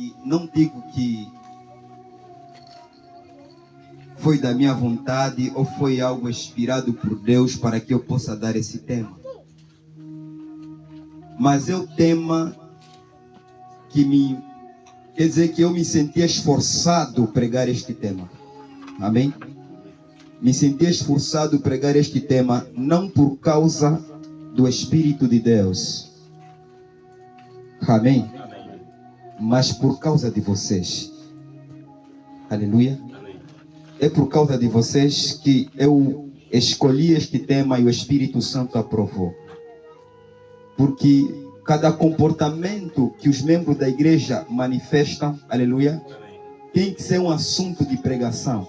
E não digo que foi da minha vontade ou foi algo inspirado por Deus para que eu possa dar esse tema. Mas é o tema que quer dizer que eu me senti esforçado pregar este tema. Amém? Me senti esforçado pregar este tema não por causa do Espírito de Deus. Amém? Mas por causa de vocês. Aleluia. É por causa de vocês que eu escolhi este tema e o Espírito Santo aprovou. Porque cada comportamento que os membros da igreja manifestam, aleluia, tem que ser um assunto de pregação.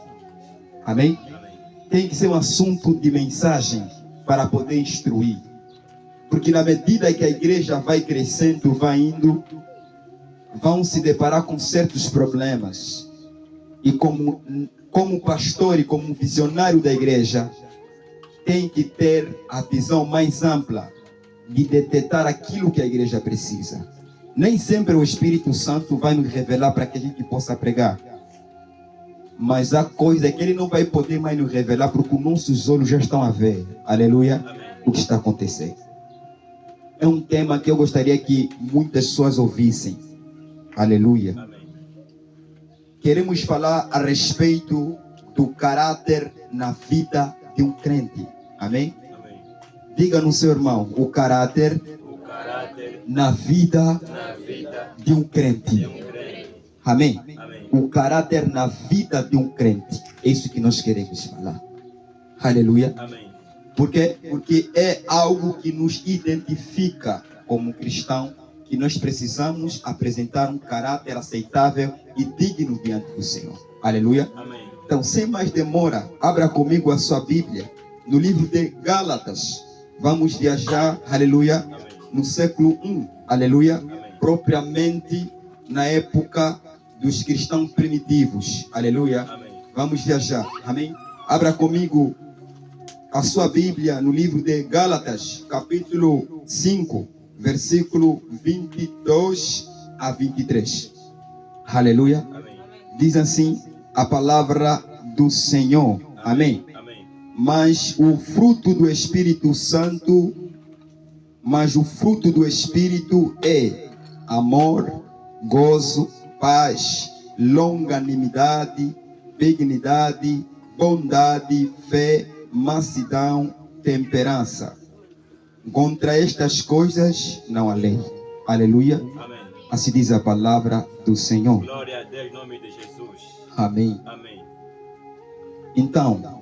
Amém? Tem que ser um assunto de mensagem para poder instruir. Porque na medida que a igreja vai crescendo, vai indo, vão se deparar com certos problemas. E como pastor e como visionário da igreja, tem que ter a visão mais ampla de detectar aquilo que a igreja precisa. Nem sempre o Espírito Santo vai nos revelar para que a gente possa pregar. Mas a coisa é que ele não vai poder mais nos revelar porque os nossos olhos já estão a ver. Aleluia. O que está acontecendo. É um tema que eu gostaria que muitas pessoas ouvissem. Aleluia. Amém. Queremos falar a respeito do caráter na vida de um crente. Amém? Amém. Diga no seu irmão, o caráter na vida de um crente. Amém? Amém. O caráter na vida de um crente. É isso que nós queremos falar. Aleluia. Amém. Porque é algo que nos identifica como cristão, que nós precisamos apresentar um caráter aceitável e digno diante do Senhor. Aleluia. Amém. Então, sem mais demora, abra comigo a sua Bíblia no livro de Gálatas. Vamos viajar, aleluia, no século I, aleluia, amém, propriamente na época dos cristãos primitivos, aleluia. Amém. Vamos viajar, amém? Abra comigo a sua Bíblia no livro de Gálatas, capítulo 5, versículo 22 a 23. Aleluia. Amém. Diz assim a palavra do Senhor. Amém. Amém. Mas o fruto do Espírito é amor, gozo, paz, longanimidade, benignidade, bondade, fé, mansidão, temperança. Contra estas coisas não há lei. Aleluia. Amém. Assim diz a palavra do Senhor. Glória a Deus em nome de Jesus. Amém. Amém. Então,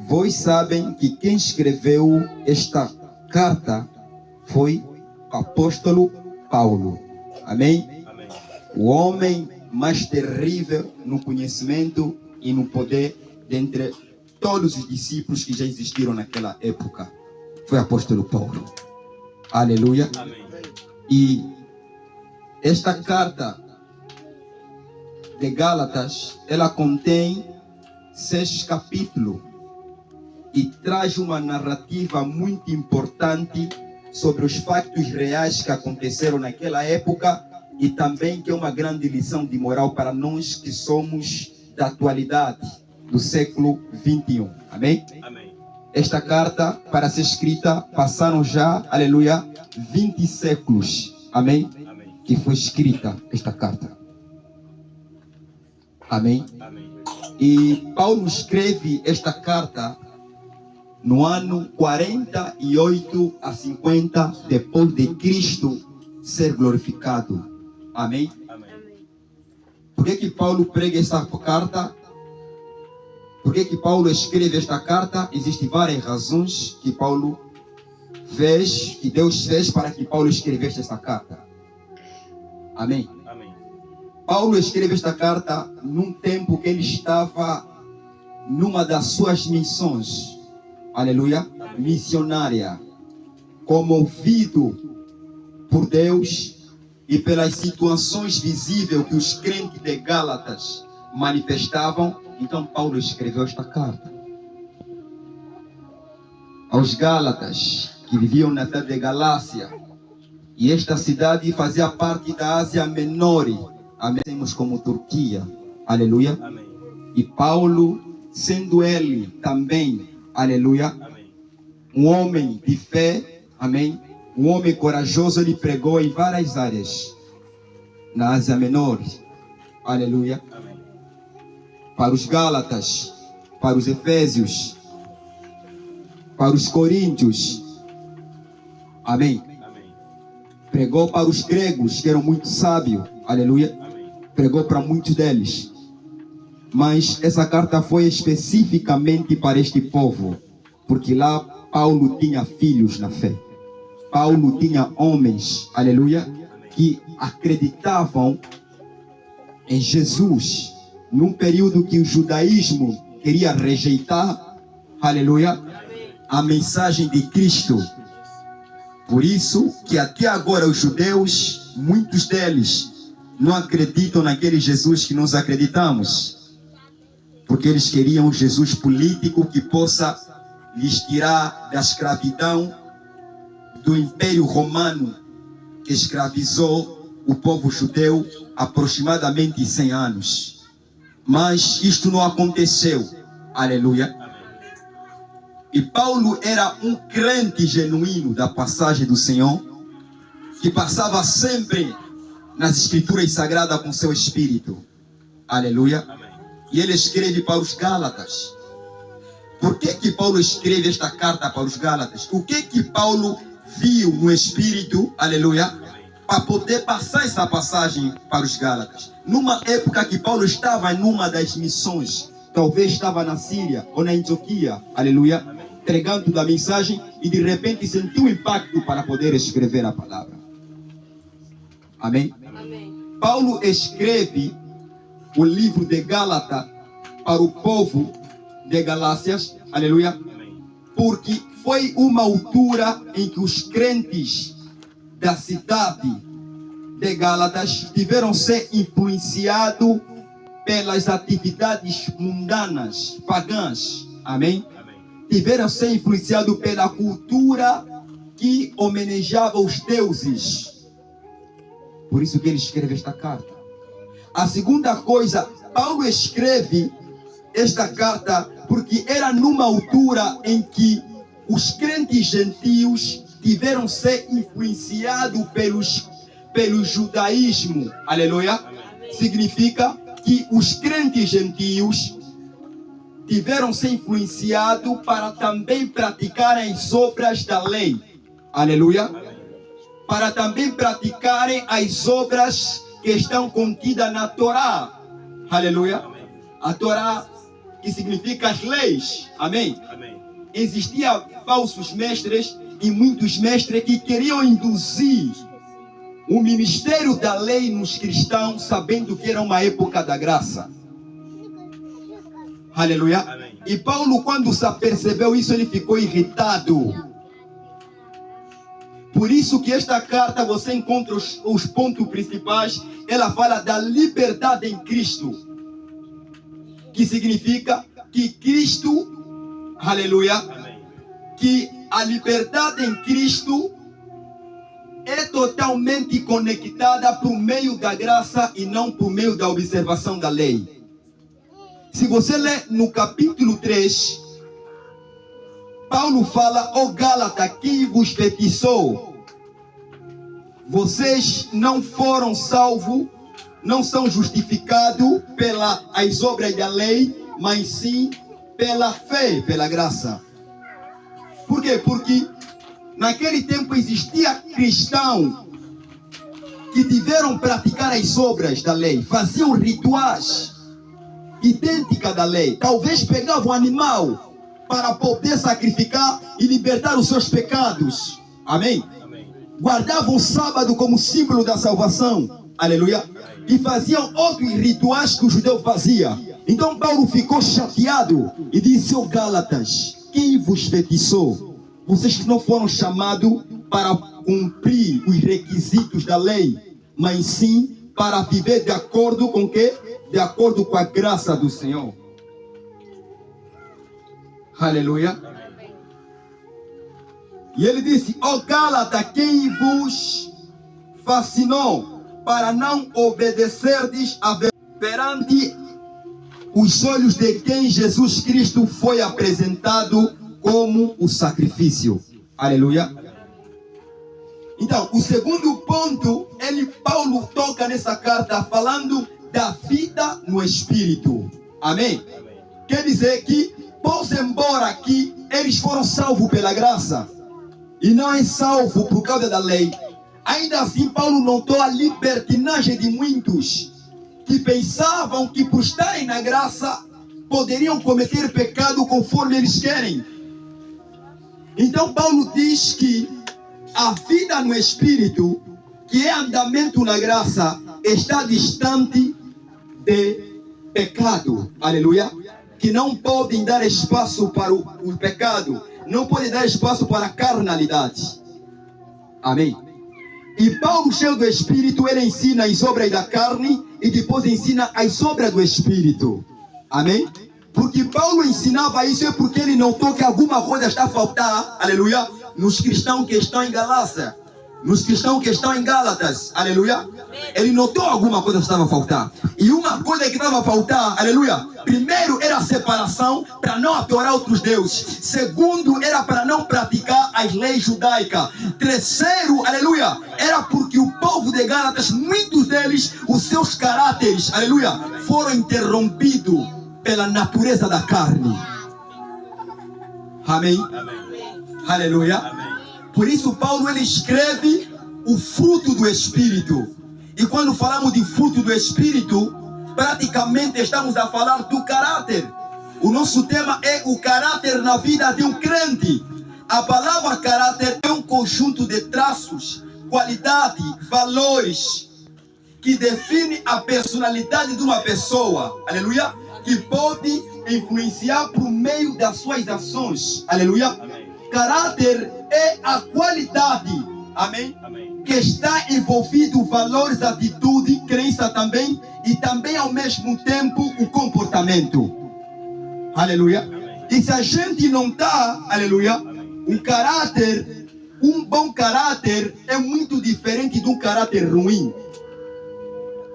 vós sabem que quem escreveu esta carta foi o apóstolo Paulo. Amém? Amém. O homem mais terrível no conhecimento e no poder dentre todos os discípulos que já existiram naquela época. Foi o apóstolo Paulo. Aleluia. Amém. E esta carta de Gálatas, ela contém 6 capítulos e traz uma narrativa muito importante sobre os fatos reais que aconteceram naquela época e também que é uma grande lição de moral para nós que somos da atualidade, do século 21. Amém? Amém. Esta carta, para ser escrita, passaram já, aleluia, 20 séculos. Amém? Amém. Que foi escrita esta carta. Amém? Amém. E Paulo escreve esta carta no ano 48 a 50 depois de Cristo ser glorificado. Amém? Amém. Por que Paulo prega esta carta? Por que Paulo escreve esta carta? Existem várias razões que Paulo fez, que Deus fez para que Paulo escrevesse esta carta. Amém? Amém. Paulo escreve esta carta num tempo que ele estava numa das suas missões. Aleluia. Amém. Missionária. Comovido por Deus e pelas situações visíveis que os crentes de Gálatas manifestavam, então Paulo escreveu esta carta aos Gálatas que viviam na cidade de Galácia E esta cidade fazia parte da Ásia Menor. Amém. Temos como Turquia. Aleluia. Amém. E Paulo, sendo ele também, aleluia, Amém. um homem de fé, amém, um homem corajoso, ele pregou em várias áreas na Ásia Menor, aleluia, Amém. para os Gálatas, para os Efésios, para os Coríntios, amém, Amém. pregou para os gregos, que eram muito sábios, aleluia, Amém. pregou para muitos deles. Mas essa carta foi especificamente para este povo, porque lá Paulo tinha filhos na fé. Paulo tinha homens, aleluia, que acreditavam em Jesus, num período que o judaísmo queria rejeitar, aleluia, a mensagem de Cristo. Por isso que até agora os judeus, muitos deles, não acreditam naquele Jesus que nós acreditamos. Porque eles queriam um Jesus político que possa lhes tirar da escravidão do Império Romano, que escravizou o povo judeu aproximadamente 100 anos. Mas isto não aconteceu. Aleluia. E Paulo era um crente genuíno da passagem do Senhor, que passava sempre nas Escrituras Sagradas com seu espírito. Aleluia. E ele escreve para os Gálatas. Por que Paulo escreve esta carta para os Gálatas? O que Paulo viu no Espírito, aleluia, para poder passar essa passagem para os Gálatas? Numa época que Paulo estava numa das missões, talvez estava na Síria ou na Antioquia, aleluia, pregando da mensagem, e de repente sentiu um impacto para poder escrever a palavra. Amém? Amém. Paulo escreve o livro de Gálatas para o povo de Galácias, aleluia, porque foi uma altura em que os crentes da cidade de Gálatas tiveram ser influenciados pelas atividades mundanas, pagãs, amém? Tiveram ser influenciados pela cultura que homenageava os deuses. Por isso que ele escreve esta carta. A segunda coisa, Paulo escreve esta carta porque era numa altura em que os crentes gentios tiveram ser influenciados pelo judaísmo. Aleluia. Significa que os crentes gentios tiveram ser influenciados para também praticarem as obras da lei. Aleluia. Para também praticarem as obras que estão contidas na Torá. Aleluia. A Torá, que significa as leis. Amém. Existiam falsos mestres e muitos mestres que queriam induzir o ministério da lei nos cristãos, sabendo que era uma época da graça. Aleluia. E Paulo, quando se apercebeu isso, ele ficou irritado. Por isso que esta carta você encontra os pontos principais. Ela fala da liberdade em Cristo, que significa que Cristo, aleluia, que a liberdade em Cristo é totalmente conectada por meio da graça e não por meio da observação da lei. Se você ler no capítulo 3, Paulo fala: ó Gálatas, quem vos feitiçou? Vocês não foram salvos, não são justificados pelas obras da lei, mas sim pela fé, pela graça. Por quê? Porque naquele tempo existia cristãos que tiveram praticar as obras da lei, faziam rituais idênticos da lei. Talvez pegavam um animal para poder sacrificar e libertar os seus pecados. Amém? Guardavam o sábado como símbolo da salvação. Aleluia. E faziam outros rituais que o judeu fazia. Então Paulo ficou chateado e disse: ó Gálatas, quem vos feitiçou? Vocês não foram chamados para cumprir os requisitos da lei, mas sim para viver de acordo com o quê? De acordo com a graça do Senhor. Aleluia. E ele disse: ó Gálatas, quem vos fascinou para não obedecerdes a verdade perante os olhos de quem Jesus Cristo foi apresentado como o sacrifício. Aleluia. Então, o segundo ponto, Paulo toca nessa carta falando da vida no Espírito. Amém? Quer dizer que, pois embora aqui eles foram salvos pela graça e não é salvo por causa da lei, ainda assim Paulo notou a libertinagem de muitos que pensavam que por estarem na graça poderiam cometer pecado conforme eles querem. Então Paulo diz que a vida no Espírito, que é andamento na graça, está distante de pecado. Aleluia. Que não podem dar espaço para o pecado, não podem dar espaço para a carnalidade. Amém. E Paulo, cheio do Espírito, ele ensina as obras da carne e depois ensina as obras do Espírito. Amém? Porque Paulo ensinava isso é porque ele notou que alguma coisa está a faltar, aleluia, nos cristãos que estão em Galácia, nos cristãos que estão em Gálatas, aleluia. Ele notou alguma coisa que estava a faltar. E uma coisa que estava a faltar, aleluia, primeiro era a separação para não adorar outros deuses. Segundo, era para não praticar as leis judaicas. Terceiro, aleluia, era porque o povo de Gálatas, muitos deles, os seus caráteres, aleluia, foram interrompidos pela natureza da carne. Amém? Aleluia. Amém. Por isso Paulo ele escreve o fruto do Espírito. E quando falamos de fruto do Espírito, praticamente estamos a falar do caráter. O nosso tema é o caráter na vida de um crente. A palavra caráter é um conjunto de traços, qualidade, valores que define a personalidade de uma pessoa. Aleluia. Que pode influenciar por meio das suas ações. Aleluia. Amém. Caráter é a qualidade, amém? Amém. Que está envolvido valores, atitude, crença também, e também ao mesmo tempo o comportamento. Aleluia. Amém. E se a gente não está, aleluia, um caráter, um bom caráter é muito diferente de um caráter ruim.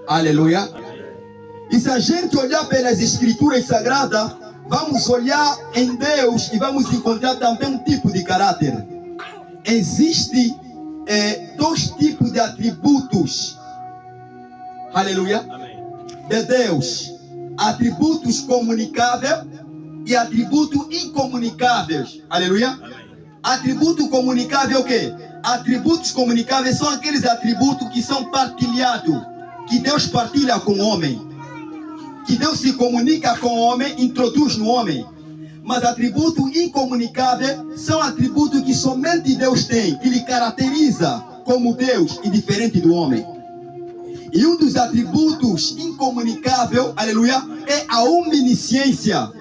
Aleluia. Amém. E se a gente olhar pelas escrituras sagradas, vamos olhar em Deus e vamos encontrar também um tipo de caráter. Existem dois tipos de atributos, aleluia, Amém. de Deus. Atributos comunicáveis e atributos incomunicáveis, aleluia. Amém. Atributo comunicável é o quê? Atributos comunicáveis são aqueles atributos que são partilhados, que Deus partilha com o homem. Que Deus se comunica com o homem, introduz no homem. Mas atributos incomunicáveis são atributos que somente Deus tem, que lhe caracteriza como Deus e diferente do homem. E um dos atributos incomunicáveis, aleluia, é a omnisciência,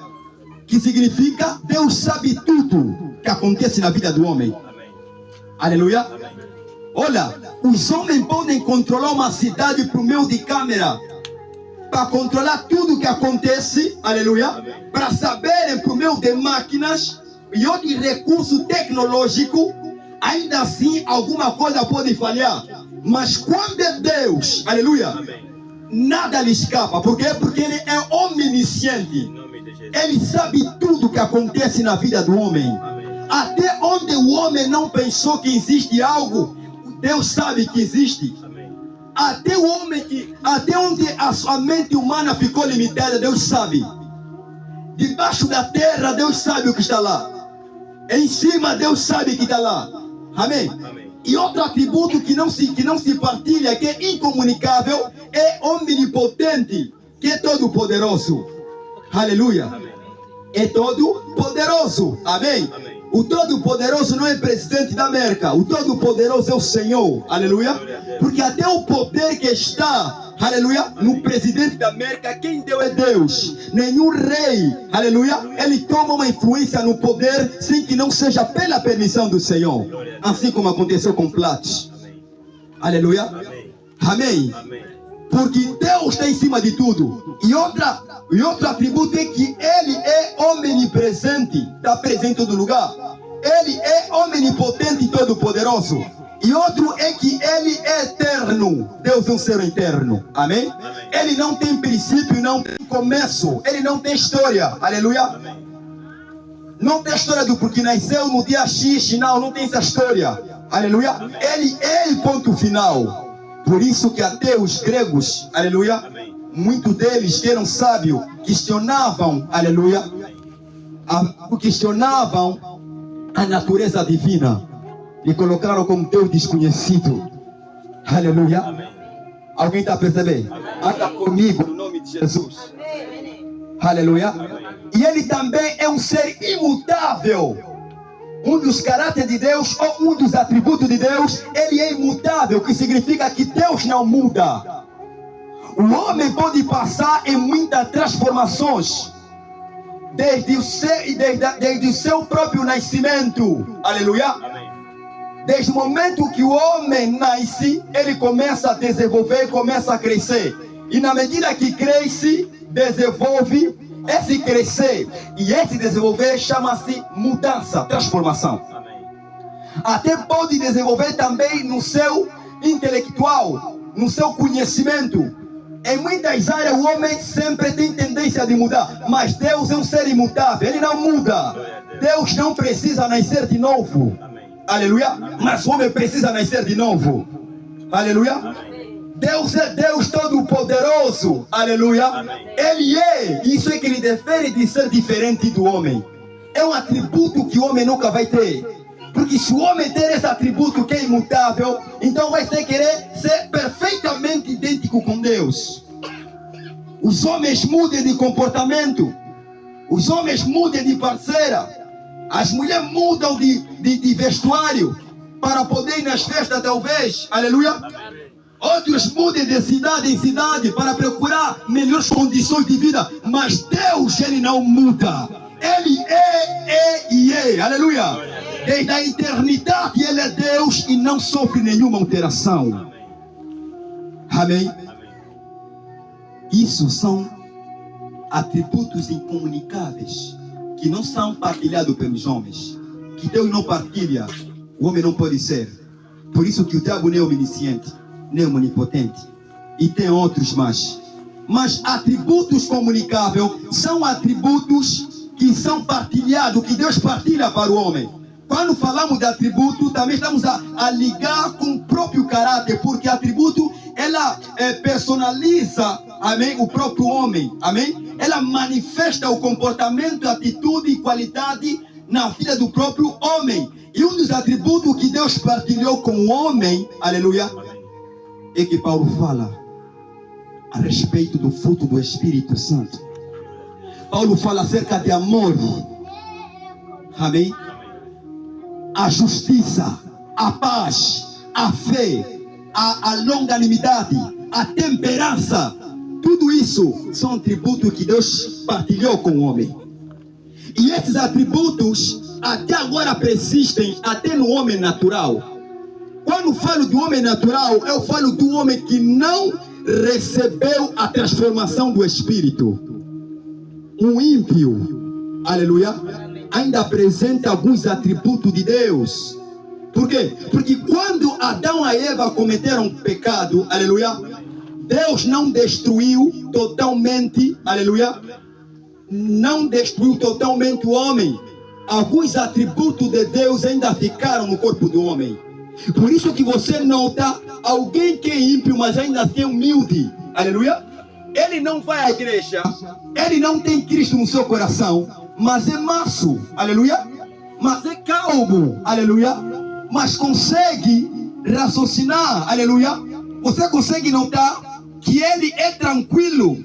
que significa Deus sabe tudo que acontece na vida do homem. Amém. Aleluia. Amém. Olha, os homens podem controlar uma cidade por meio de câmera, para controlar tudo que acontece, aleluia, para saberem por meio de máquinas e outros recursos tecnológicos. Ainda assim alguma coisa pode falhar, mas quando é Deus, aleluia, Amém. nada lhe escapa. Por quê? Porque ele é omnisciente. Em nome de Jesus. Ele sabe tudo que acontece na vida do homem. Amém. Até onde o homem não pensou que existe algo, Deus sabe que existe. Amém. Até onde a sua mente humana ficou limitada, Deus sabe. Debaixo da terra, Deus sabe o que está lá. Em cima, Deus sabe que está lá. Amém? Amém. E outro atributo que não se partilha, que é incomunicável, é omnipotente, que é todo poderoso. Aleluia. Amém. É todo poderoso. Amém? Amém. O Todo-Poderoso não é presidente da América. O Todo-Poderoso é o Senhor. Aleluia. Porque até o poder que está, aleluia, no presidente da América, quem deu é Deus. Nenhum rei, aleluia, ele toma uma influência no poder sem que não seja pela permissão do Senhor. Assim como aconteceu com Pilatos. Amém. Aleluia. Amém. Amém. Amém. Porque Deus está em cima de tudo. E outro atributo é que Ele é omnipresente. Está presente em todo lugar. Ele é omnipotente e todo poderoso. E outro é que ele é eterno. Deus é um ser eterno. Amém? Amém. Ele não tem princípio, não tem começo. Ele não tem história. Aleluia. Amém. Não tem história do porque nasceu no dia X. Não tem essa história. Aleluia. Amém. Ele é o ponto final. Por isso que até os gregos, aleluia, Amém. muitos deles que eram sábios, questionavam, aleluia, questionavam a natureza divina e colocaram como Deus desconhecido. Aleluia. Amém. Alguém está percebendo? Amém. Anda comigo no nome de Jesus. Aleluia. Amém. E ele também é um ser imutável. Um dos caráteres de Deus, ou um dos atributos de Deus, ele é imutável, que significa que Deus não muda. O homem pode passar em muitas transformações, desde o seu próprio nascimento. Aleluia. Amém. Desde o momento que o homem nasce, ele começa a desenvolver, começa a crescer. E na medida que cresce, desenvolve, esse crescer e esse desenvolver chama-se mudança, transformação. Amém. Até pode desenvolver também no seu intelectual, no seu conhecimento. Em muitas áreas o homem sempre tem tendência de mudar, mas Deus é um ser imutável, ele não muda. Deus não precisa nascer de novo. Amém. Aleluia. Mas o homem precisa nascer de novo. Aleluia. Amém. Deus é Deus Todo-Poderoso. Aleluia. Amém. Ele é. Isso é que lhe difere de ser diferente do homem. É um atributo que o homem nunca vai ter. Porque se o homem ter esse atributo que é imutável, então vai ser querer ser perfeitamente idêntico com Deus. Os homens mudam de comportamento. Os homens mudam de parceira. As mulheres mudam de vestuário para poder ir nas festas talvez. Aleluia. Outros mudam de cidade em cidade para procurar melhores condições de vida. Mas Deus, ele não muda. Ele é. Aleluia. Desde a eternidade ele é Deus e não sofre nenhuma alteração. Amém. Isso são atributos incomunicáveis que não são partilhados pelos homens. Que Deus não partilha, o homem não pode ser. Por isso que o diabo nem é omnisciente, nem é onipotente. E tem outros mais. Mas atributos comunicáveis são atributos que são partilhados, que Deus partilha para o homem. Quando falamos de atributo, também estamos a ligar com o próprio caráter, porque atributo, ela personaliza, amém, o próprio homem, amém? Ela manifesta o comportamento, atitude e qualidade na vida do próprio homem. E um dos atributos que Deus partilhou com o homem, aleluia, é que Paulo fala a respeito do fruto do Espírito Santo. Paulo fala acerca de amor, amém? A justiça, a paz, a fé, a longanimidade, a temperança. Tudo isso são atributos que Deus partilhou com o homem. E esses atributos até agora persistem até no homem natural. Quando falo do homem natural, eu falo do homem que não recebeu a transformação do Espírito. Um ímpio, aleluia, ainda apresenta alguns atributos de Deus. Por quê? Porque quando Adão e Eva cometeram pecado, aleluia, Deus não destruiu totalmente, aleluia, não destruiu totalmente o homem. Alguns atributos de Deus ainda ficaram no corpo do homem. Por isso que você nota alguém que é ímpio, mas ainda assim humilde, aleluia. Ele não vai à igreja, ele não tem Cristo no seu coração, mas é manso, aleluia. Mas é calmo, aleluia. Mas consegue raciocinar, aleluia. Você consegue notar que ele é tranquilo,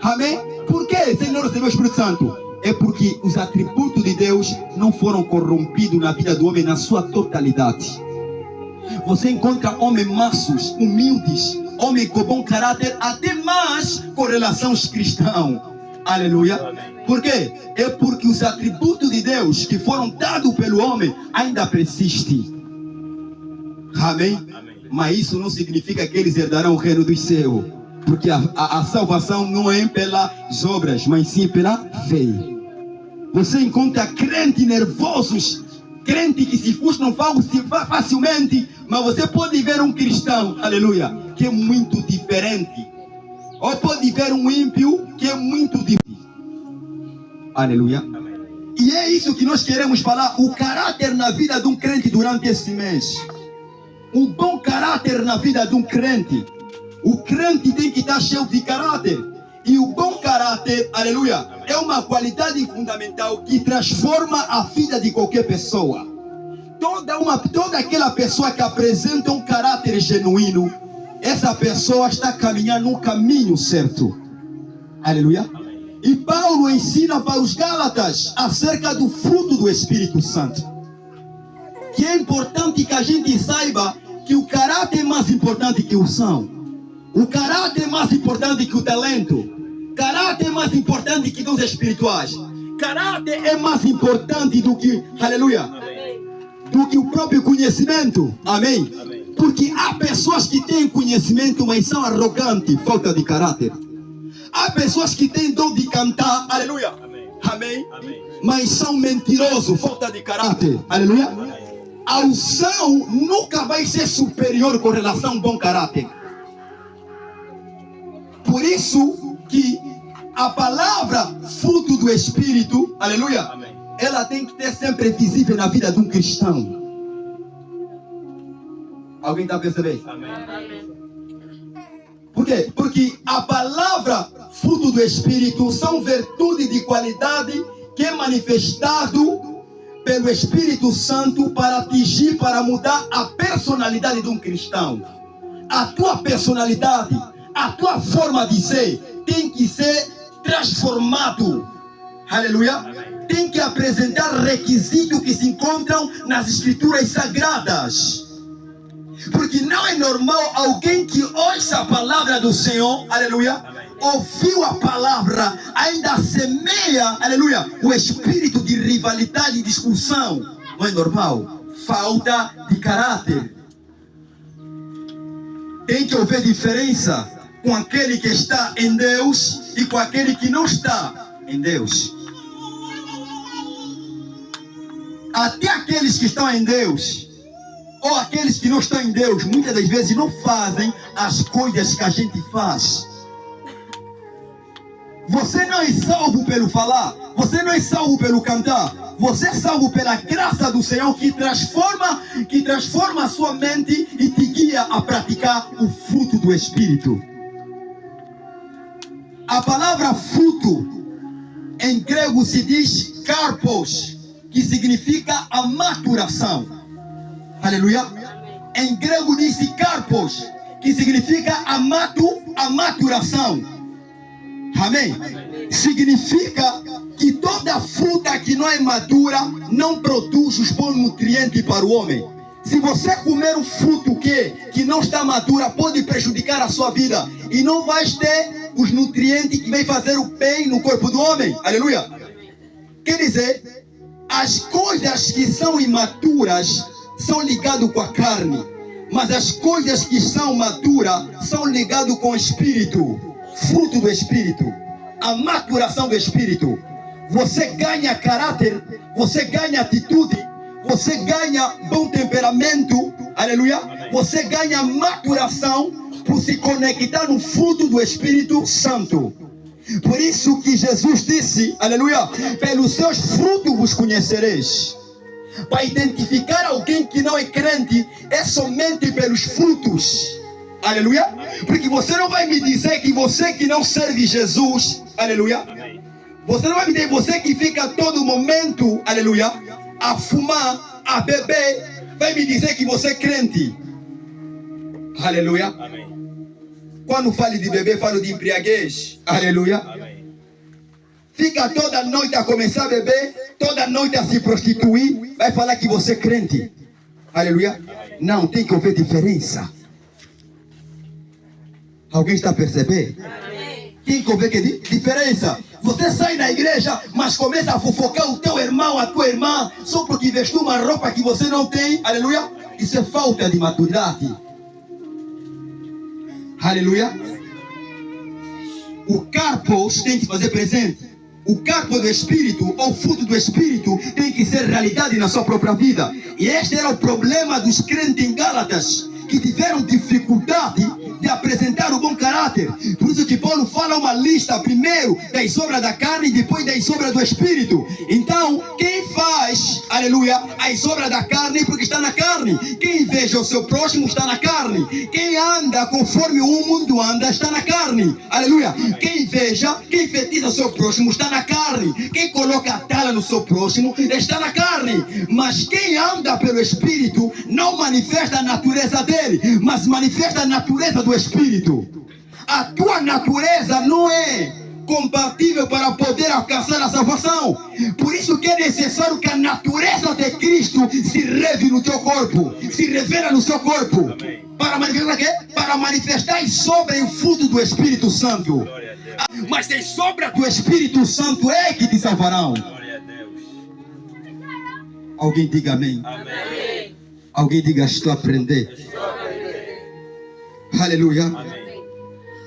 amém? Por que Senhor recebeu o Espírito Santo? É porque os atributos de Deus não foram corrompidos na vida do homem na sua totalidade. Você encontra homens mansos, humildes, homens com bom caráter, até mais com relações cristãs. Aleluia. Por quê? É porque os atributos de Deus que foram dados pelo homem ainda persistem. Amém? Mas isso não significa que eles herdarão o reino dos céus. Porque a salvação não é pelas obras, mas sim pela fé. Você encontra crentes nervosos, crentes que se frustram facilmente Mas você pode ver um cristão, aleluia, que é muito diferente. Ou pode ver um ímpio que é muito diferente. Aleluia. Amém. E é isso que nós queremos falar. O caráter na vida de um crente durante esse mês. Um bom caráter na vida de um crente. O crente tem que estar cheio de caráter. E o bom caráter, aleluia, é uma qualidade fundamental que transforma a vida de qualquer pessoa. Toda aquela pessoa que apresenta um caráter genuíno, essa pessoa está caminhando no caminho certo. Aleluia. E Paulo ensina para os Gálatas acerca do fruto do Espírito Santo. Que é importante que a gente saiba que o caráter é mais importante que o som. O caráter é mais importante que o talento. Caráter é mais importante que dons espirituais. Caráter é mais importante do que, aleluia, do que o próprio conhecimento. Amém? Amém. Porque há pessoas que têm conhecimento, mas são arrogantes, falta de caráter. Há pessoas que têm dom de cantar, aleluia, Amém. amém, Amém. mas são mentirosos, falta de caráter, aleluia. A unção nunca vai ser superior com relação a um bom caráter. Por isso que a palavra fruto do Espírito, aleluia, Amém. ela tem que ter sempre visível na vida de um cristão. Alguém está percebendo? Amém. Por quê? Porque a palavra fruto do Espírito são virtude de qualidade que é manifestado pelo Espírito Santo para atingir, para mudar a personalidade de um cristão. A tua personalidade, a tua forma de ser tem que ser transformado. Aleluia. Amém. Tem que apresentar requisitos que se encontram nas escrituras sagradas. Porque não é normal alguém que ouça a palavra do Senhor, aleluia, Amém. ouviu a palavra, ainda semeia, aleluia, o espírito de rivalidade e discussão. Não é normal. Falta de caráter. Tem que haver diferença com aquele que está em Deus e com aquele que não está em Deus. Até aqueles que estão em Deus ou aqueles que não estão em Deus, muitas das vezes não fazem as coisas que a gente faz. Você não é salvo pelo falar, você não é salvo pelo cantar, você é salvo pela graça do Senhor que transforma a sua mente e te guia a praticar o fruto do Espírito. A palavra fruto em grego se diz karpos, que significa a maturação. Aleluia. Em grego diz karpos, que significa a maturação. Amém? Significa que toda fruta que não é madura não produz os bons nutrientes para o homem. Se você comer um fruto que não está madura, pode prejudicar a sua vida e não vai ter os nutrientes que vão fazer o bem no corpo do homem. Aleluia. Quer dizer, as coisas que são imaturas são ligadas com a carne, mas as coisas que são maduras são ligadas com o Espírito, fruto do Espírito, a maturação do Espírito. Você ganha caráter, você ganha atitude, você ganha bom temperamento, aleluia. Você ganha maturação por se conectar no fruto do Espírito Santo. Por isso que Jesus disse, aleluia, pelos seus frutos vos conhecereis. Para identificar alguém que não é crente é somente pelos frutos. Aleluia. Porque você não vai me dizer que você que não serve Jesus, aleluia, Amém. você não vai me dizer, você que fica todo momento, aleluia, a fumar, a beber, vai me dizer que você é crente. Aleluia. Amém. Quando falo de beber, falo de embriaguez. Aleluia. Amém. Fica toda noite a começar a beber, toda noite a se prostituir, vai falar que você é crente. Aleluia. Não, tem que haver diferença. Alguém está a perceber? Tem que haver diferença. Você sai da igreja, mas começa a fofocar o teu irmão, a tua irmã, só porque vestiu uma roupa que você não tem. Aleluia. Isso é falta de maturidade. Aleluia. O carpos tem que fazer presente. o carpo do Espírito, ou fruto do Espírito, tem que ser realidade na sua própria vida. E este era o problema dos crentes em Gálatas, que tiveram dificuldade de apresentar o bom caráter. Por isso que Paulo fala uma lista, primeiro das obras da carne e depois das obras do Espírito. Então, quem faz, aleluia, as obras da carne, porque está na carne. Quem inveja o seu próximo está na carne. Quem anda conforme o mundo anda está na carne, aleluia. Quem inveja, quem enfeitiça o seu próximo está na carne. Quem coloca a tala no seu próximo está na carne. Mas quem anda pelo Espírito não manifesta a natureza dele, mas manifesta a natureza do Espírito. A tua natureza não é compatível para poder alcançar a salvação. Por isso que é necessário que a natureza de Cristo se revele no teu corpo, se revela no seu corpo. Amém. Para manifestar o quê? Para manifestar sobre o fruto do Espírito Santo. Glória a Deus. Mas as sobras do Espírito Santo é que te salvarão. Glória a Deus. Alguém diga amém. Amém. Alguém diga estou a aprender. Aleluia. Amém.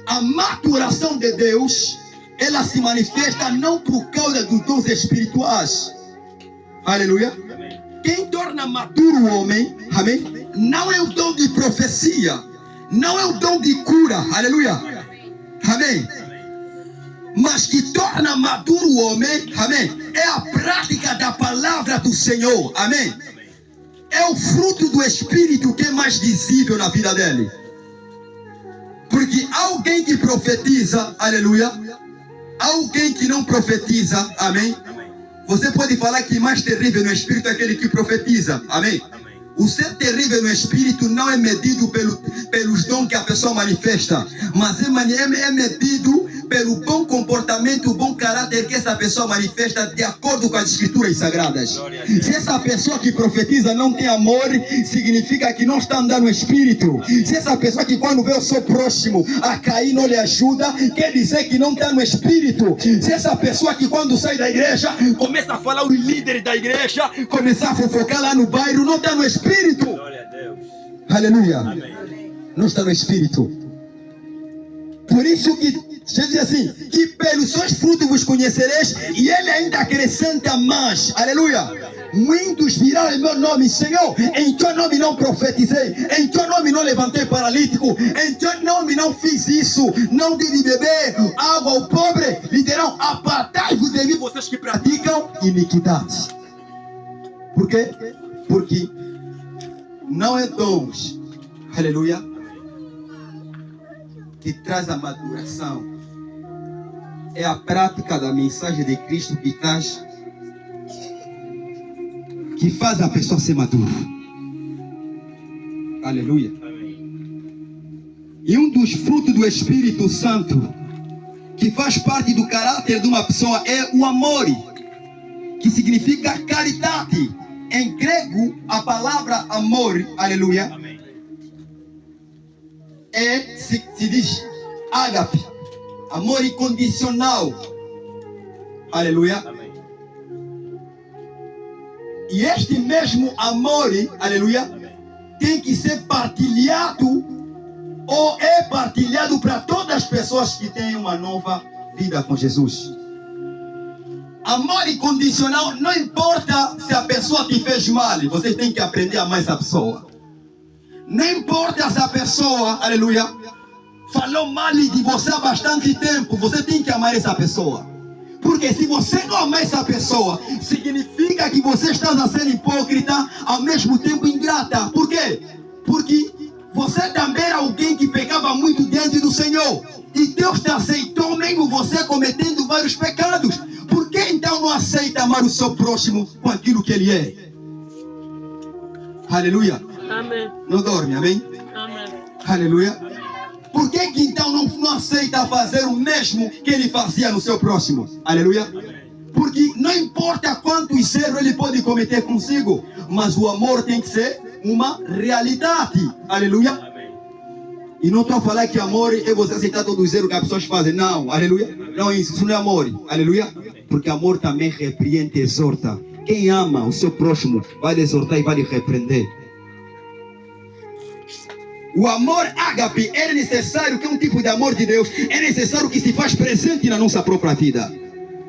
A maturação de Deus, ela se manifesta não por causa dos dons espirituais. Aleluia. Amém. Quem torna maduro o homem, amém, não é o dom de profecia, não é o dom de cura, aleluia, amém, mas que torna maduro o homem, amém, é a prática da palavra do Senhor, amém. É o fruto do Espírito que é mais visível na vida dele. Porque alguém que profetiza, aleluia, alguém que não profetiza, amém, você pode falar que mais terrível no Espírito é aquele que profetiza, amém. O ser terrível no Espírito não é medido pelos dons que a pessoa manifesta, mas é medido pelo bom comportamento, o bom caráter que essa pessoa manifesta de acordo com as Escrituras Sagradas. Se essa pessoa que profetiza não tem amor, significa que não está andando no Espírito. Se essa pessoa que quando vê o seu próximo a cair não lhe ajuda, quer dizer que não está no Espírito. Se essa pessoa que quando sai da igreja começa a falar os líderes da igreja, começar a fofocar lá no bairro, não está no Espírito. Glória a Deus. Aleluia. Amém. Não está no Espírito. Por isso que Jesus diz assim, que pelos seus frutos vos conhecereis, e ele ainda acrescenta mais, aleluia. Muitos virão em meu nome, Senhor, em teu nome não profetizei, em teu nome não levantei paralítico, em teu nome não fiz isso, não dei de beber água ao pobre, lhe dirão, apartai-vos de mim, vocês que praticam iniquidade. Por quê? Porque não é dons, aleluia, que traz a maturação. É a prática da mensagem de Cristo que traz, que faz a pessoa ser madura. Aleluia. E um dos frutos do Espírito Santo, que faz parte do caráter de uma pessoa, é o amor, que significa caridade. Em grego, a palavra amor, aleluia, Amém. se diz ágape, amor incondicional, aleluia. Amém. E este mesmo amor, aleluia, Amém. tem que ser partilhado, ou é partilhado para todas as pessoas que têm uma nova vida com Jesus. Amor incondicional, não importa se a pessoa te fez mal, você tem que aprender a amar essa pessoa. Não importa se a pessoa, aleluia, falou mal de você há bastante tempo, você tem que amar essa pessoa. Porque se você não amar essa pessoa, significa que você está a ser hipócrita, ao mesmo tempo ingrata. Por quê? Porque você também era alguém que pecava muito diante do Senhor. E Deus te aceitou mesmo você cometendo vários pecados. Por que então não aceita amar o seu próximo com aquilo que ele é? Aleluia. Amém. Não dorme, amém? Amém. Aleluia. Por que então não aceita fazer o mesmo que ele fazia no seu próximo? Aleluia. Porque não importa quantos erros ele pode cometer consigo, mas o amor tem que ser uma realidade. Aleluia. Amém. E não estou a falar que amor é você aceitar todos os erros que as pessoas fazem. Não, aleluia. Não, isso não é amor. Aleluia. Porque amor também repreende e exorta. Quem ama o seu próximo vai lhe exortar e vai lhe repreender. O amor ágape é necessário, que é um tipo de amor de Deus, é necessário que se faz presente na nossa própria vida.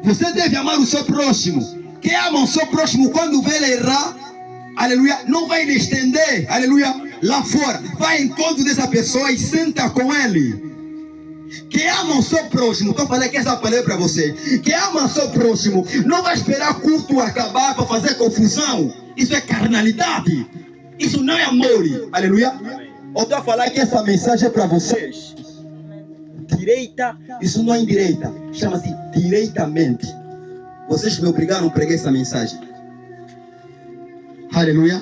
Você deve amar o seu próximo. Quem ama o seu próximo, quando vê ele errar, aleluia, não vai lhe estender, aleluia, lá fora. Vai em encontro dessa pessoa e senta com ele. Quem ama o seu próximo, estou falando que essa palavra é para você. Quem ama o seu próximo, não vai esperar culto acabar para fazer confusão. Isso é carnalidade. Isso não é amor. Aleluia. Eu estou a falar que essa mensagem é para vocês. Direita, isso não é indireita. Chama-se direitamente. Vocês me obrigaram a pregar essa mensagem. Aleluia.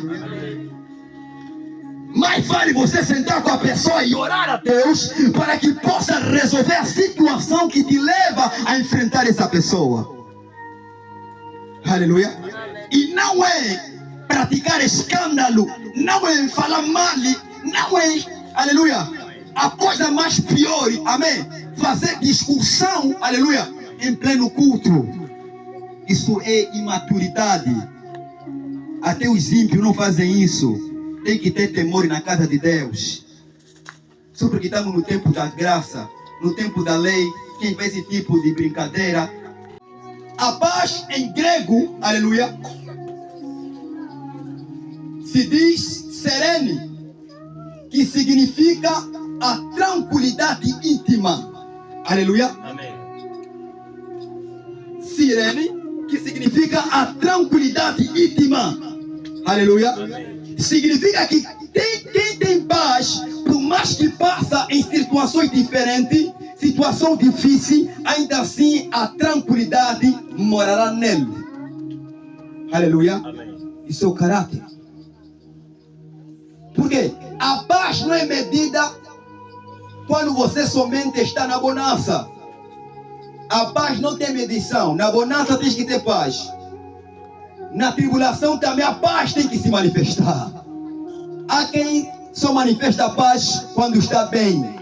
Mais vale você sentar com a pessoa e orar a Deus para que possa resolver a situação que te leva a enfrentar essa pessoa. Aleluia. E não é praticar escândalo, não é falar mal, não é, aleluia, a coisa mais pior, amém, fazer discussão, aleluia, em pleno culto. Isso é imaturidade. Até os ímpios não fazem isso. Tem que ter temor na casa de Deus. Só porque estamos no tempo da graça, no tempo da lei, quem faz esse tipo de brincadeira. A paz em grego, aleluia, se diz serene, que significa a tranquilidade íntima. Aleluia. Amém. Serene, que significa a tranquilidade íntima. Aleluia. Amém. Significa que quem tem paz, por mais que passa em situações diferentes, situação difícil, ainda assim a tranquilidade morará nele. Aleluia. Amém. Isso é o caráter. Porque a paz não é medida quando você somente está na bonança. A paz não tem medição. Na bonança tens que ter paz. Na tribulação também a paz tem que se manifestar. Há quem só manifesta a paz quando está bem.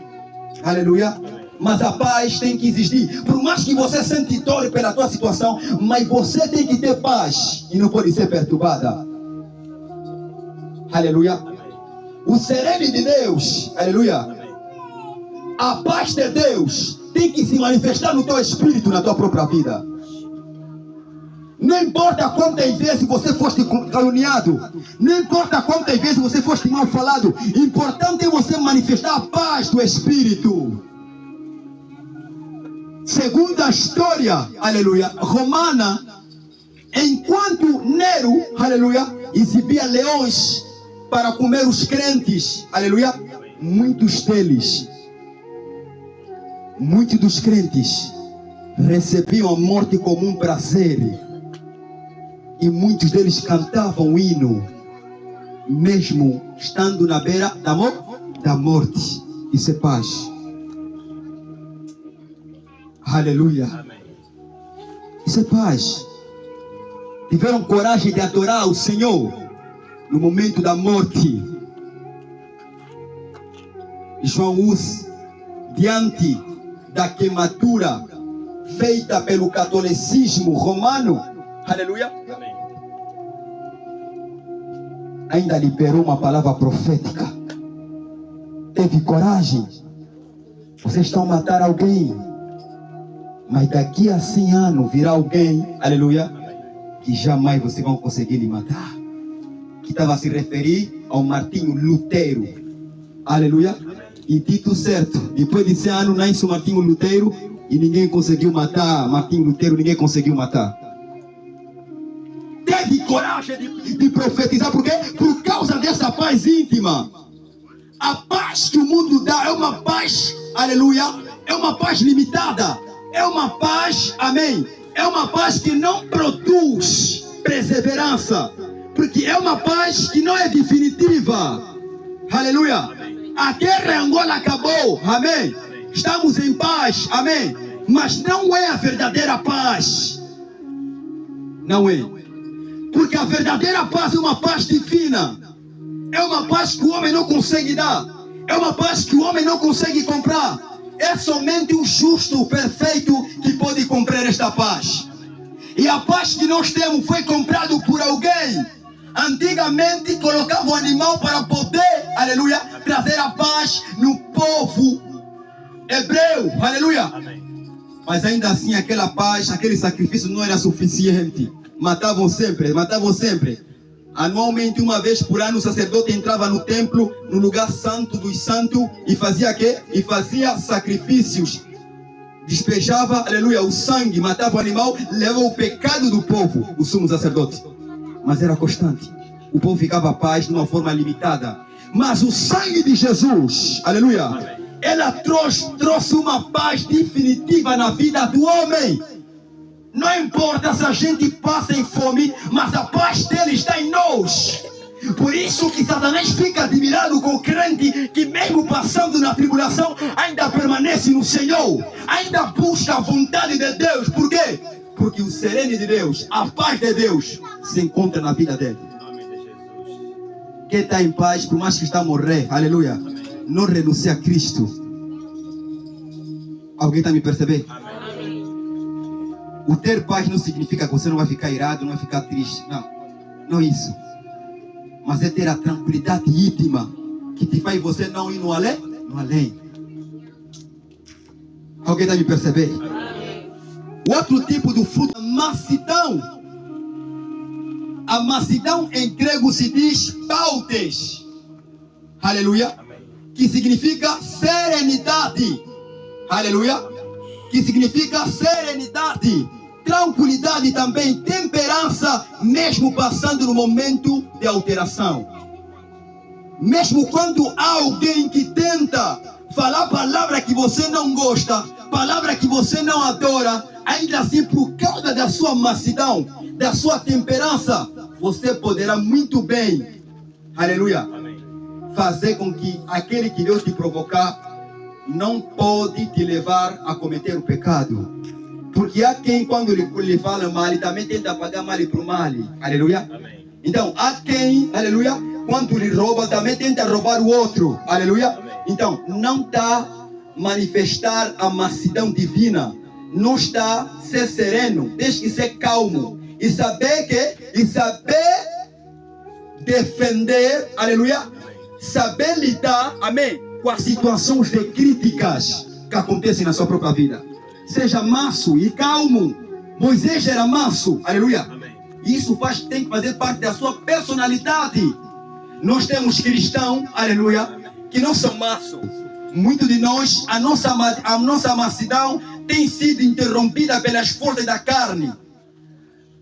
Aleluia. Mas a paz tem que existir. Por mais que você sente dor pela tua situação, mas você tem que ter paz e não pode ser perturbada. Aleluia. O sereno de Deus, aleluia, a paz de Deus tem que se manifestar no teu espírito, na tua própria vida. Não importa quantas vezes você foste caluniado, não importa quantas vezes você foste mal falado, importante é você manifestar a paz do espírito. Segundo a história, aleluia, romana, enquanto Nero, aleluia, exibia leões para comer os crentes, aleluia, muitos dos crentes recebiam a morte como um prazer. E muitos deles cantavam o hino, mesmo estando na beira da morte. Isso é paz. Aleluia. Isso é paz. Tiveram coragem de adorar o Senhor no momento da morte. João Hus, diante da queimadura feita pelo catolicismo romano, aleluia, ainda liberou uma palavra profética. Teve coragem. Vocês estão a matar alguém, mas daqui a 100 anos virá alguém, aleluia, que jamais vocês vão conseguir lhe matar. Que estava a se referir ao Martinho Lutero, aleluia. E dito certo, depois de 100 anos nasce o Martinho Lutero e ninguém conseguiu matar Martinho Lutero, ninguém conseguiu matar. Teve coragem de profetizar, por quê? Por causa dessa paz íntima. A paz que o mundo dá é uma paz, aleluia, é uma paz limitada, é uma paz, amém, é uma paz que não produz perseverança, porque é uma paz que não é definitiva, aleluia. A guerra em Angola acabou, amém, estamos em paz, amém, mas não é a verdadeira paz, não é. Porque a verdadeira paz é uma paz divina. É uma paz que o homem não consegue dar. É uma paz que o homem não consegue comprar. É somente o justo, o perfeito, que pode comprar esta paz. E a paz que nós temos foi comprada por alguém. Antigamente colocava o animal para poder, aleluia, trazer a paz no povo hebreu, aleluia. Mas ainda assim aquela paz, aquele sacrifício não era suficiente. Matavam sempre, matavam sempre. Anualmente, uma vez por ano, o sacerdote entrava no templo, no lugar santo dos santos, e fazia quê? E fazia sacrifícios. Despejava, aleluia, o sangue, matava o animal, levava o pecado do povo, o sumo sacerdote. Mas era constante. O povo ficava à paz de uma forma limitada. Mas o sangue de Jesus, aleluia, ela trouxe uma paz definitiva na vida do homem. Não importa se a gente passa em fome, mas a paz dele está em nós. Por isso que Satanás fica admirado com o crente que mesmo passando na tribulação, ainda permanece no Senhor. Ainda busca a vontade de Deus. Por quê? Porque o sereno de Deus, a paz de Deus, se encontra na vida dele. Em nome de Jesus. Quem está em paz, por mais que está a morrer, aleluia, não renuncia a Cristo. Alguém está me percebendo? Amém. O ter paz não significa que você não vai ficar irado, não vai ficar triste. Não, não é isso. Mas é ter a tranquilidade íntima que te faz você não ir no além. No além. Alguém está me percebendo? O outro tipo do fruto, a mansidão. A mansidão em grego se diz pautes. Aleluia. Que significa serenidade. Aleluia. Que significa serenidade, tranquilidade também, temperança, mesmo passando no momento de alteração. Mesmo quando há alguém que tenta falar palavra que você não gosta, palavra que você não adora, ainda assim por causa da sua mansidão, da sua temperança, você poderá muito bem, aleluia, fazer com que aquele que Deus te provocar não pode te levar a cometer o pecado. Porque há quem, quando lhe fala mal, ele também tenta pagar mal por mal. Aleluia. Amém. Então, há quem, aleluia, quando lhe rouba, também tenta roubar o outro. Aleluia. Amém. Então, não está manifestar a mansidão divina. Não está ser sereno. Tens que ser calmo. E saber defender, aleluia, saber lidar, amém, com as situações de críticas que acontecem na sua própria vida. Seja manso e calmo. Moisés era manso, aleluia. Amém. Isso tem que fazer parte da sua personalidade. Nós temos cristãos, aleluia, que não são mansos. Muitos de nós, a nossa mansidão tem sido interrompida pelas forças da carne.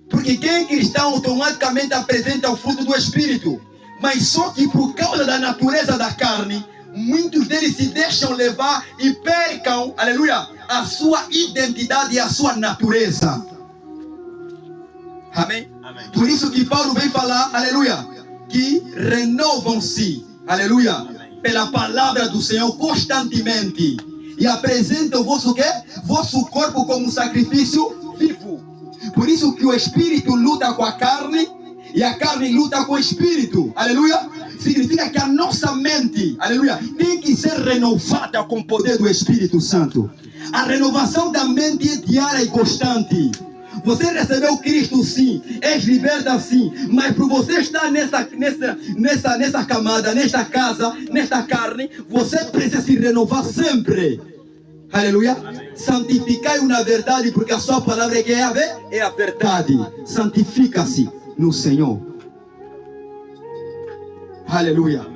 Porque quem é cristão automaticamente apresenta o fruto do Espírito. Mas só que por causa da natureza da carne, muitos deles se deixam levar e percam, aleluia, a sua identidade e a sua natureza. Amém? Amém. Por isso que Paulo vem falar, aleluia, que renovam-se, aleluia, pela palavra do Senhor constantemente. E apresentam o vosso quê? Vosso corpo como um sacrifício vivo. Por isso que o Espírito luta com a carne e a carne luta com o Espírito. Aleluia. Significa que a nossa mente, aleluia, tem que ser renovada com o poder do Espírito Santo. A renovação da mente é diária e constante. Você recebeu Cristo sim, és liberta sim, mas por você estar nessa camada, nesta casa, nesta carne, você precisa se renovar sempre. Aleluia. Santificai-o na verdade, porque a sua palavra é que é a verdade. Santifica-se no Senhor. Aleluia.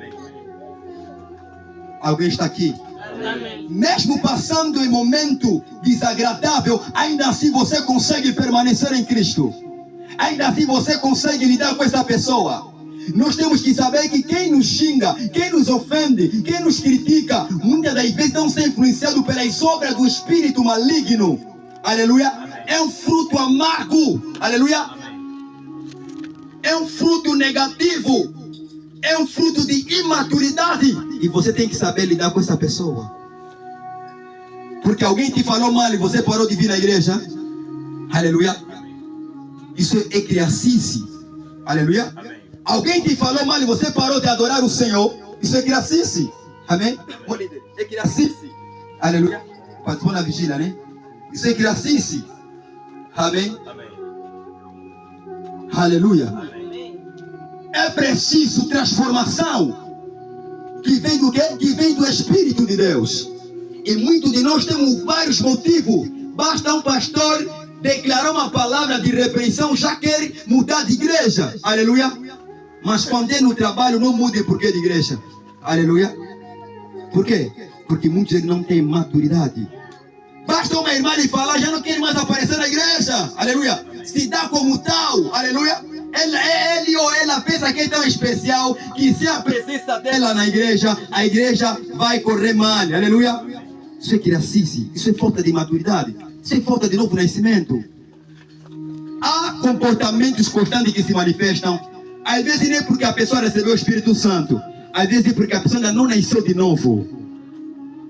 Alguém está aqui? Amém. Mesmo passando em momento desagradável, ainda assim você consegue permanecer em Cristo. Ainda assim você consegue lidar com essa pessoa. Nós temos que saber que quem nos xinga, quem nos ofende, quem nos critica, muitas das vezes não ser influenciado pelas obras do espírito maligno. Aleluia. É um fruto amargo. Aleluia. É um fruto negativo. É um fruto de imaturidade. E você tem que saber lidar com essa pessoa. Porque alguém te falou mal e você parou de vir à igreja. Aleluia. Isso é criancice. Aleluia. Amém. Alguém te falou mal e você parou de adorar o Senhor. Isso é criancice. Amém? É criancice. Aleluia. Participou na vigília, né? Isso é criancice. Amém? Amém. Aleluia. Amém. É preciso transformação. Que vem do quê? Que vem do Espírito de Deus. E muitos de nós temos vários motivos basta um pastor declarar uma palavra de repreensão, já quer mudar de igreja. Aleluia. Mas quando é no trabalho, não mude porque é de igreja. Aleluia. Por quê? Porque muitos não têm maturidade. Basta uma irmã lhe falar, já não quer mais aparecer na igreja. Aleluia. Se dá como tal. Aleluia. Ele ou ela pensa que é tão especial que se a presença dela na igreja, a igreja vai correr mal. Aleluia. Isso é criancice. Isso é falta de maturidade. Isso é falta de novo nascimento. Há comportamentos constantes que se manifestam. Às vezes não é porque a pessoa recebeu o Espírito Santo. Às vezes é porque a pessoa ainda não nasceu de novo.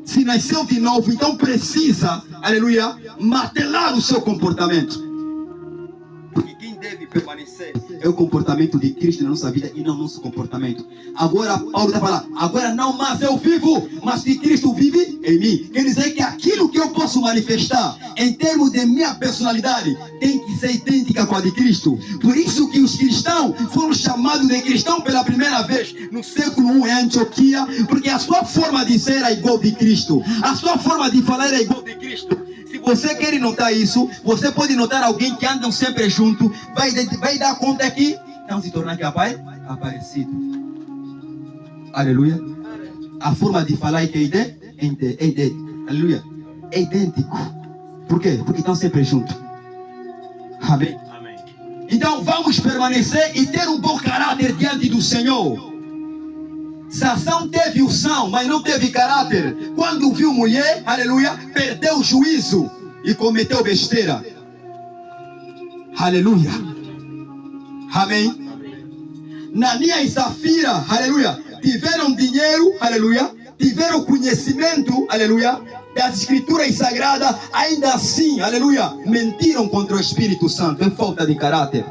Se nasceu de novo, então precisa, aleluia, martelar o seu comportamento. Porque quem deve permanecer é o comportamento de Cristo na nossa vida e não o nosso comportamento. Agora, Paulo está falando, agora não mais eu vivo, mas que Cristo vive em mim. Quer dizer que aquilo que eu posso manifestar em termos de minha personalidade tem que ser idêntica com a de Cristo. Por isso que os cristãos foram chamados de cristãos pela primeira vez no século I em Antioquia, porque a sua forma de ser é igual de Cristo. A sua forma de falar é igual de Cristo. Se você quer notar isso, você pode notar alguém que andam sempre junto, vai dar conta que não se tornar capaz, aparecido. Aleluia. A forma de falar é que é idêntico. Aleluia. É idêntico. Por quê? Porque estão sempre juntos. Amém. Amém. Então vamos permanecer e ter um bom caráter diante do Senhor. Sansão teve unção, mas não teve caráter. Quando viu mulher, aleluia, perdeu o juízo e cometeu besteira. Aleluia. Amém. Nania e Safira, aleluia, tiveram dinheiro, aleluia, tiveram conhecimento, aleluia, das escrituras sagradas, ainda assim, aleluia, mentiram contra o Espírito Santo, é falta de caráter.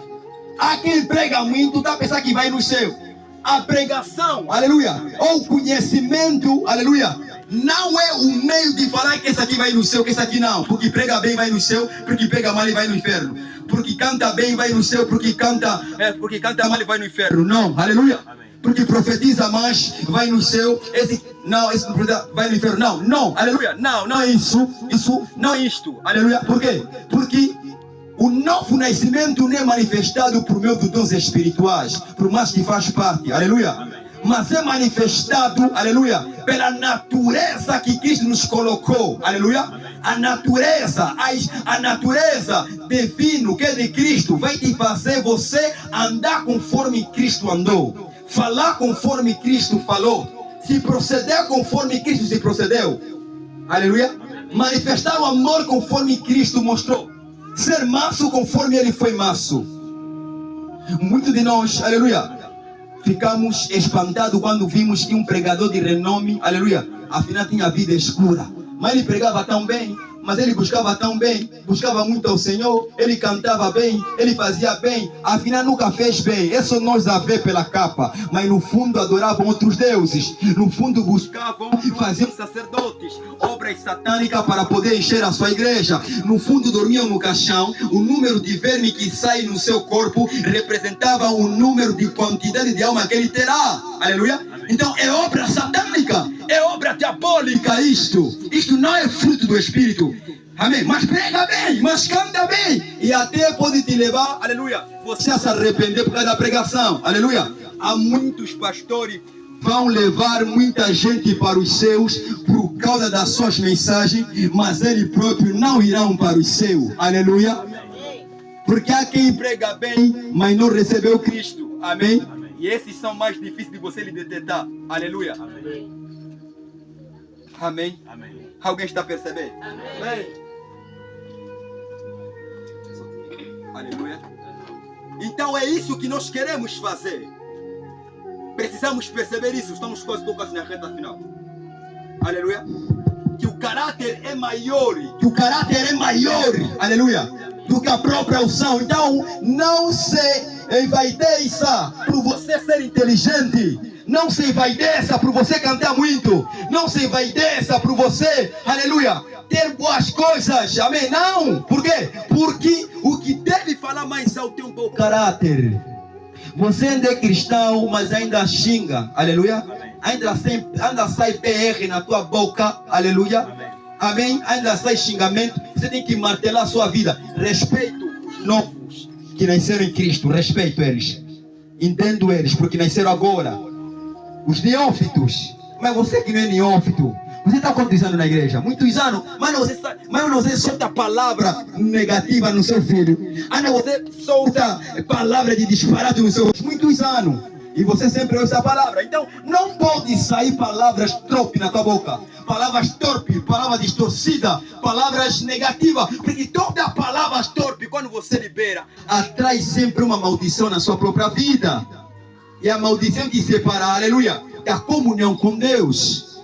Há quem prega muito, tá pensando que vai no céu. A pregação, aleluia, ou o conhecimento, aleluia, não é o meio de falar que esse aqui vai no céu, que esse aqui não. Porque prega bem vai no céu, porque prega mal e vai no inferno. Porque canta bem vai no céu, porque canta mal e vai no inferno. Não, aleluia. Porque profetiza mais, vai no céu. Esse vai no inferno. Não, aleluia. Não é isso. Isso não é isto. Aleluia. Por quê? Porque o novo nascimento não é manifestado por meio dos dons espirituais, por mais que faz parte, aleluia. Amém. Mas é manifestado, aleluia, pela natureza que Cristo nos colocou, aleluia. Amém. A natureza divina que é de Cristo vai te fazer você andar conforme Cristo andou, falar conforme Cristo falou, se proceder conforme Cristo se procedeu, aleluia. Amém. Manifestar o amor conforme Cristo mostrou. Ser manso conforme ele foi manso. Muitos de nós, aleluia, ficamos espantados quando vimos que um pregador de renome, aleluia, afinal tinha vida escura. Mas ele pregava tão bem, mas ele buscava tão bem, buscava muito ao Senhor, ele cantava bem, ele fazia bem, afinal nunca fez bem. Isso nós a vê pela capa, mas no fundo adoravam outros deuses, no fundo buscavam, faziam sacerdotes, obras satânicas para poder encher a sua igreja, no fundo dormiam no caixão. O número de verme que sai no seu corpo representava o número de quantidade de alma que ele terá, aleluia. Então é obra satânica, é obra diabólica isto não é fruto do Espírito. Amém. Mas prega bem, mas canta bem, e até pode te levar, aleluia, você a se arrepender por causa da pregação, aleluia. Há muitos pastores vão levar muita gente para os céus por causa das suas mensagens, mas ele próprio não irão para os céus, aleluia. Porque há quem prega bem, mas não recebeu Cristo, amém. E esses são mais difíceis de você lhe detectar. Aleluia. Amém. Amém. Amém. Alguém está percebendo? Amém. Aleluia. Então é isso que nós queremos fazer. Precisamos perceber isso. Estamos quase na reta final. Aleluia. Que o caráter é maior. Aleluia. Do que a própria unção. Então não se envaideça por você ser inteligente. Não se envaideça por você cantar muito. Não se envaideça por você, aleluia, ter boas coisas. Amém? Não. Por quê? Porque o que deve falar mais alto é um bom caráter. Você ainda é cristão, mas ainda xinga. Aleluia. Ainda sai PR na tua boca. Aleluia. amém, ainda sai xingamento, você tem que martelar a sua vida. Respeito os novos que nasceram em Cristo, respeito eles, entendo eles, porque nasceram agora. Os neófitos, mas você que não é neófito, você está quantos anos na igreja? Muitos anos, mas você solta palavra negativa no seu filho, você solta palavra de disparate no seu filho, muitos anos, e você sempre ouve essa palavra. Então não pode sair palavras torpes na tua boca, palavras torpes, palavras distorcidas, palavras negativas, porque toda palavra torpe, quando você libera, atrai sempre uma maldição na sua própria vida. E a maldição que separa, aleluia, da comunhão com Deus.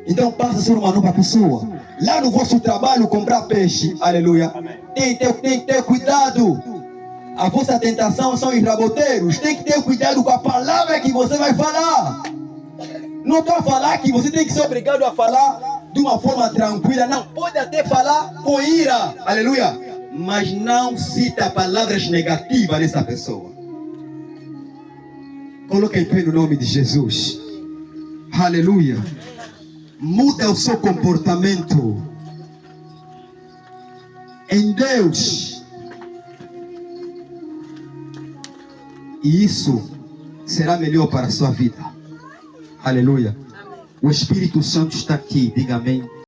Então passa a ser uma nova pessoa. Lá no vosso trabalho comprar peixe, aleluia. Tem que ter cuidado. A vossa tentação são os raboteiros. Tem que ter cuidado com a palavra que você vai falar. Não estou a falar que você tem que ser obrigado a falar de uma forma tranquila. Não, pode até falar com ira, aleluia. Mas não cita palavras negativas dessa pessoa. Coloca em pé no nome de Jesus. Aleluia. Muda o seu comportamento em Deus. E isso será melhor para a sua vida. Aleluia. O Espírito Santo está aqui. Diga amém.